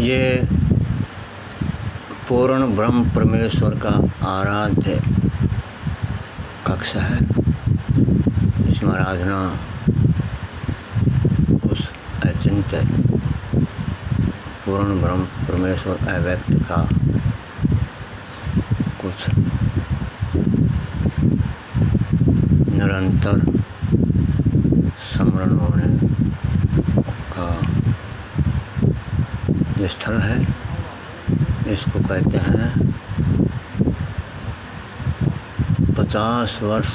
ये पूर्ण ब्रह्म परमेश्वर का आराध्य कक्ष है। इसमें आराधना उस अचिंत्य पूर्ण ब्रह्म परमेश्वर अव्यक्त का कुछ निरंतर स्मरण होने का स्थल है। इसको कहते हैं 50 वर्ष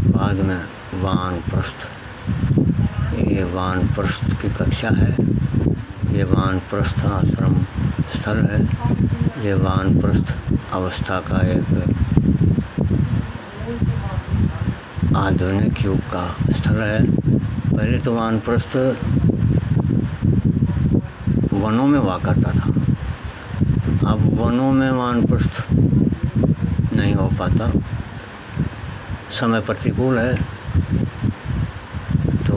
बाद में वानप्रस्थ। ये वानप्रस्थ की कक्षा है। ये वानप्रस्थ आश्रम स्थल है। ये वानप्रस्थ अवस्था का एक आधुनिक युग का स्थल है। पहले तो वानप्रस्थ वनों में हुआ करता था। अब वनों में वानप्रस्थ नहीं हो पाता, समय प्रतिकूल है। तो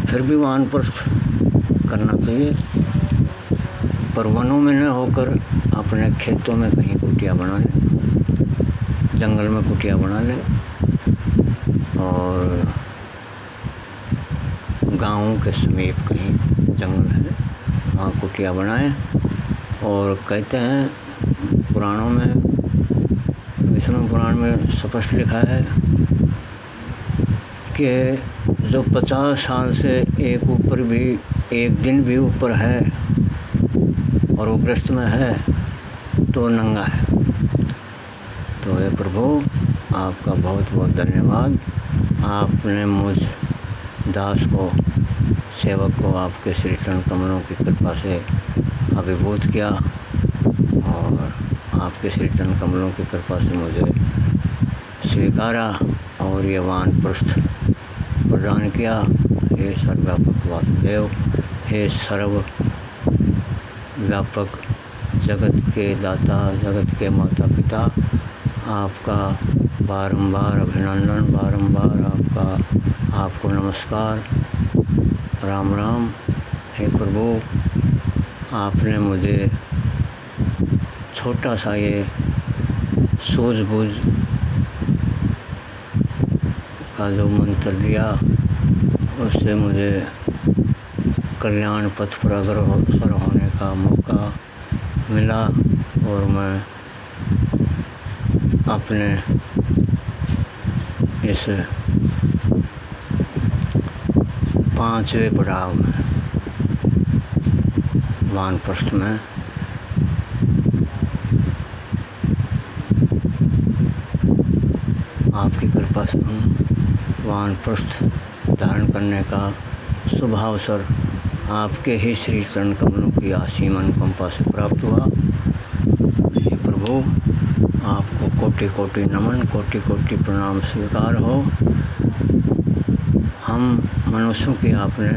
फिर भी वानप्रस्थ करना चाहिए, पर वनों में न होकर अपने खेतों में कहीं कुटिया बना लें, जंगल में कुटिया बना लें और गाँव के समीप कहीं जंगल है वहाँ कुटिया बनाएं। और कहते हैं पुराणों में, विष्णु पुराण में स्पष्ट लिखा है कि जो 50 साल से एक दिन भी ऊपर है और वो ग्रस्त में है तो नंगा है। तो हे प्रभु, आपका बहुत बहुत धन्यवाद। आपने मुझ दास को, सेवक को आपके श्री चरण कमलों की कृपा से अभिभूत किया और आपके श्री चरण कमलों की कृपा से मुझे स्वीकारा और ये वानप्रस्थ प्रदान किया। हे सर्वव्यापक वासुदेव, हे सर्व व्यापक जगत के दाता, जगत के माता पिता, आपका बारंबार अभिनंदन, बारंबार आपको नमस्कार, राम राम। हे प्रभु, आपने मुझे छोटा सा ये सूझबूझ का जो मंत्र दिया, उससे मुझे कल्याण पथ पर अग्रसर होने का मौका मिला और मैं अपने इस 5वें पड़ाव में वानप्रस्थ में आपकी कृपा से वानप्रस्थ धारण करने का शुभ अवसर आपके ही श्री चरण कमलों की असीम अनुकंपा से प्राप्त हुआ। हे प्रभु, आपको कोटि कोटि नमन, कोटि कोटि प्रणाम स्वीकार हो। हम मनुष्यों की आपने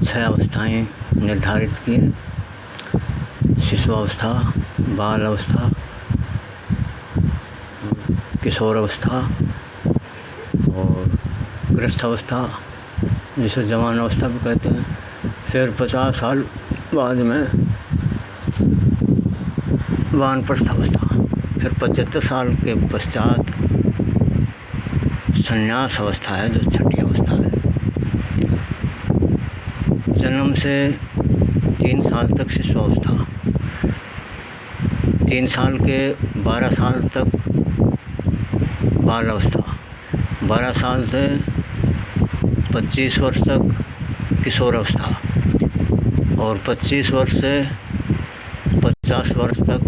6 अवस्थाएं निर्धारित की हैं: शिशु अवस्था, बाल अवस्था, किशोर अवस्था और गृहस्थ अवस्था, जिसे जवान अवस्था भी कहते हैं। फिर 50 साल बाद में वानप्रस्थ अवस्था, फिर 75 साल के पश्चात संन्यास अवस्था है, जो छठी अवस्था है। जन्म से 3 साल तक शिशु अवस्था, 3 साल के 12 साल तक बाल अवस्था, 12 साल से 25 वर्ष तक किशोर अवस्था और 25 वर्ष से 50 वर्ष तक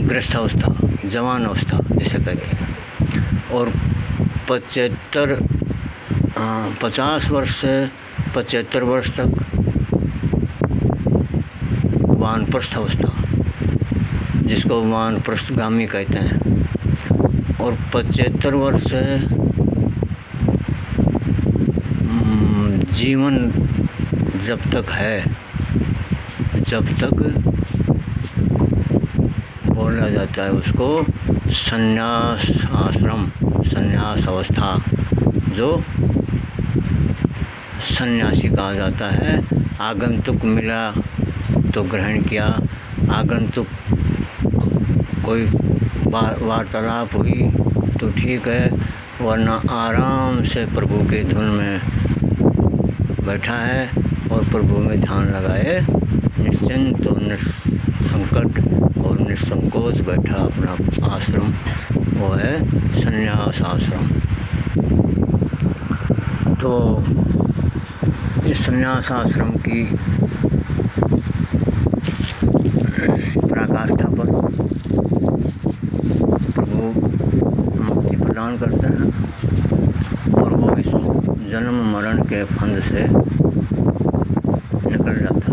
गृहस्थ अवस्था, जवान अवस्था जिसे कहते हैं। और 50 वर्ष से 75 वर्ष तक वानप्रस्थ अवस्था, जिसको वानप्रस्थगामी कहते हैं। और 75 वर्ष से जीवन जब तक है, जब तक बोला जाता है उसको संन्यास आश्रम, संन्यास अवस्था, जो सन्यासी कहा जाता है। आगंतुक मिला तो ग्रहण किया, आगंतुक कोई वार्तालाप हुई तो ठीक है, वरना आराम से प्रभु के धुन में बैठा है और प्रभु में ध्यान लगाए निश्चिंत और निसंकट और निसंकोच बैठा अपना आश्रम, वो है संन्यास आश्रम। तो इस संन्यास आश्रम की पराकाष्ठा पर प्रभु मुक्ति प्रदान करते हैं और वो इस जन्म मरण के फंद से निकल जाता है।